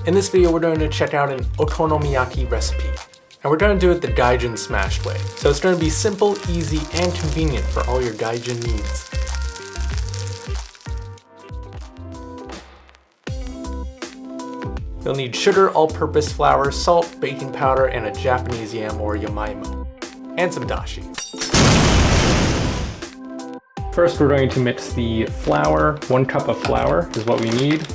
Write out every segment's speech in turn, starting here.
In this video, we're going to check out an okonomiyaki recipe. And we're going to do it the Gaijin smashed way. So it's going to be simple, easy, and convenient for all your Gaijin needs. You'll need sugar, all-purpose flour, salt, baking powder, and a Japanese yam or yamaimo. And some dashi. First, we're going to mix the flour. 1 cup of flour is what we need.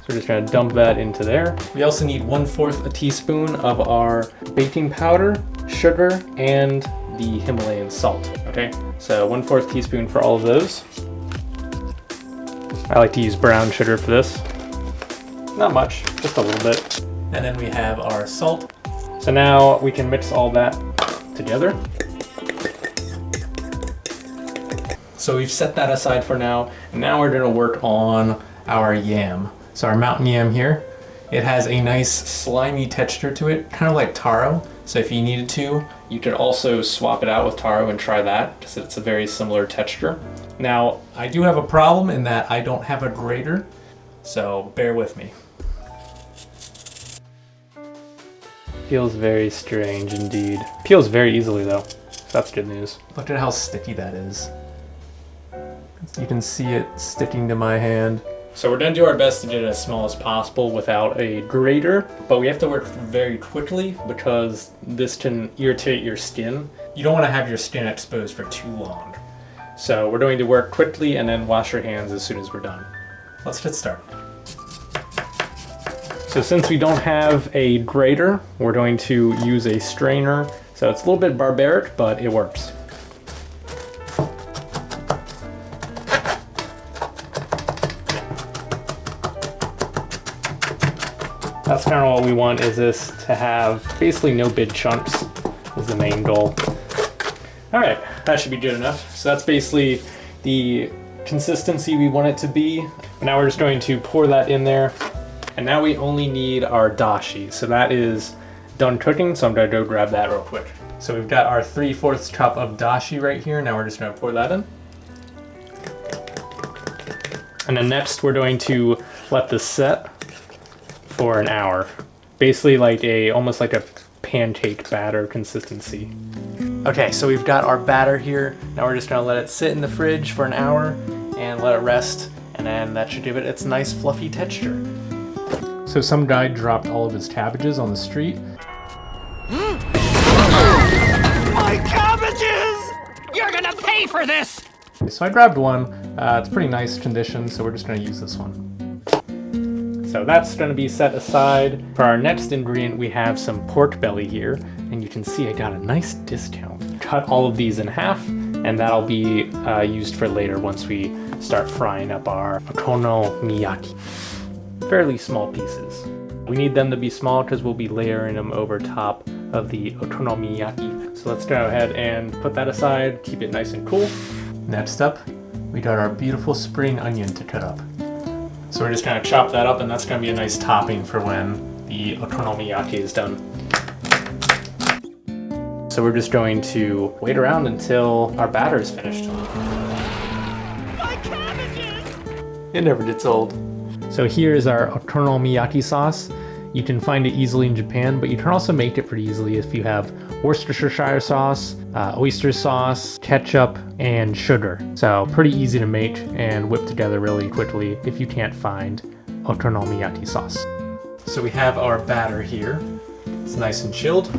So we're just going to dump that into there. We also need 1/4 a teaspoon of our baking powder, sugar, and the Himalayan salt, okay? So 1/4 teaspoon for all of those. I like to use brown sugar for this. Not much, just a little bit. And then we have our salt. So now we can mix all that together. So we've set that aside for now. And now we're gonna work on our yam. So our mountain yam here, it has a nice slimy texture to it, kind of like taro. So if you needed to, you could also swap it out with taro and try that, because it's a very similar texture. Now, I do have a problem in that I don't have a grater, so bear with me. Feels very strange indeed. Peels very easily though, so that's good news. Look at how sticky that is. You can see it sticking to my hand. So we're gonna do our best to get it as small as possible without a grater, but we have to work very quickly because this can irritate your skin. You don't wanna have your skin exposed for too long. So we're going to work quickly and then wash your hands as soon as we're done. Let's get started. So since we don't have a grater, we're going to use a strainer. So it's a little bit barbaric, but it works. That's kind of what we want, is this to have basically no big chunks is the main goal. All right, that should be good enough. So that's basically the consistency we want it to be. Now we're just going to pour that in there. And now we only need our dashi. So that is done cooking, so I'm gonna go grab that real quick. So we've got our 3/4 cup of dashi right here. Now we're just gonna pour that in. And then next we're going to let this set for an hour. Basically like almost like a pancake batter consistency. Okay, so we've got our batter here. Now we're just gonna let it sit in the fridge for an hour and let it rest. And then that should give it its nice fluffy texture. So some guy dropped all of his cabbages on the street. My cabbages! You're gonna pay for this! So I grabbed one. It's pretty nice condition, so we're just gonna use this one. So that's gonna be set aside. For our next ingredient, we have some pork belly here, and you can see I got a nice discount. Cut all of these in half, and that'll be used for later once we start frying up our okonomiyaki. Fairly small pieces. We need them to be small because we'll be layering them over top of the okonomiyaki. So let's go ahead and put that aside, keep it nice and cool. Next up, we got our beautiful spring onion to cut up. So we're just gonna chop that up, and that's gonna be a nice topping for when the okonomiyaki is done. So we're just going to wait around until our batter is finished. My cabbages! It never gets old. So here is our okonomiyaki sauce. You can find it easily in Japan, but you can also make it pretty easily if you have Worcestershire sauce, oyster sauce, ketchup, and sugar. So pretty easy to make and whip together really quickly if you can't find okonomiyaki sauce. So we have our batter here. It's nice and chilled.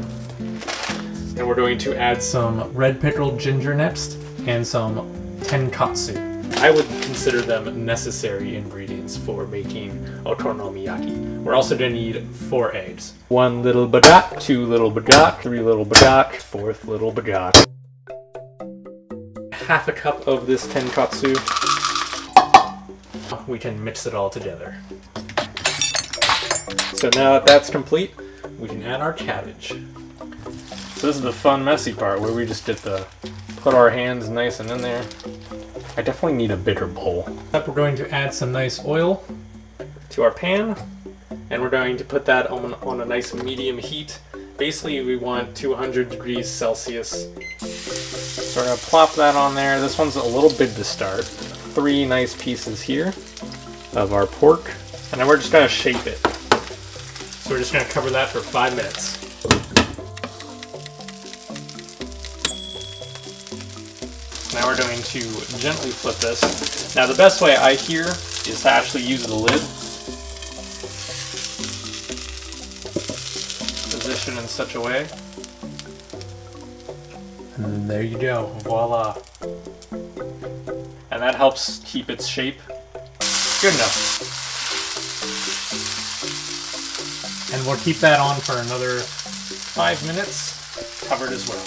And we're going to add some red pickled ginger next and some tenkasu. I would consider them necessary ingredients for making okonomiyaki. We're also gonna need 4 eggs. 1 little bagak, 2 little bagak, 3 little bagak, 4th little bagak. Half a cup of this tenkatsu. We can mix it all together. So now that that's complete, we can add our cabbage. So this is the fun, messy part where we just get to put our hands nice and in there. I definitely need a bigger bowl. We're going to add some nice oil to our pan, and we're going to put that on a nice medium heat. Basically, we want 200 degrees Celsius. So we're gonna plop that on there. This one's a little big to start. 3 nice pieces here of our pork, and then we're just gonna shape it. So we're just gonna cover that for 5 minutes. Now we're going to gently flip this. Now the best way I hear is to actually use the lid. Position in such a way. And there you go, voila. And that helps keep its shape. Good enough. And we'll keep that on for another 5 minutes, covered as well.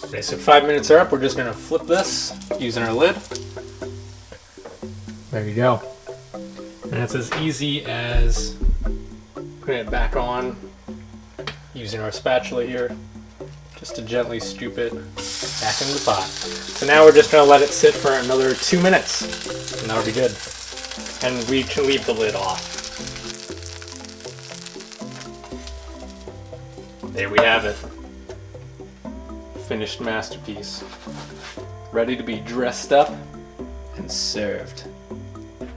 Okay, so 5 minutes are up. We're just gonna flip this using our lid. There you go. And it's as easy as putting it back on using our spatula here, just to gently scoop it back into the pot. So now we're just gonna let it sit for another 2 minutes, and that'll be good. And we can leave the lid off. There we have it. Finished masterpiece. Ready to be dressed up and served.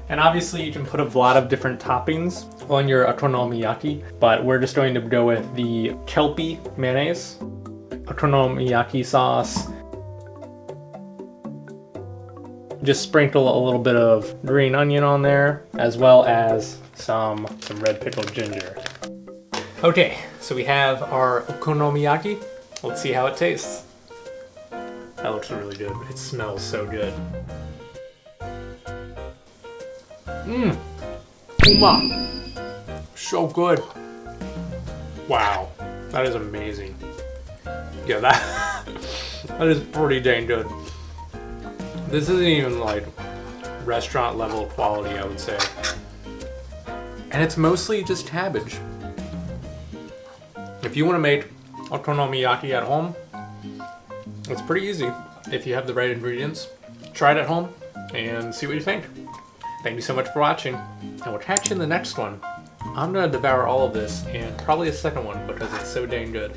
And obviously you can put a lot of different toppings on your okonomiyaki, but we're just going to go with the kelpie mayonnaise, okonomiyaki sauce. Just sprinkle a little bit of green onion on there, as well as some red pickled ginger. Okay, so we have our okonomiyaki. Let's see how it tastes. That looks really good. It smells so good. Mmm. Uma. So good. Wow. That is amazing. Yeah, that is pretty dang good. This isn't even like restaurant level quality, I would say. And it's mostly just cabbage. If you want to make okonomiyaki at home, it's pretty easy. If you have the right ingredients, try it at home and see what you think. Thank you so much for watching, and we'll catch you in the next one. I'm gonna devour all of this, and probably a second one because it's so dang good.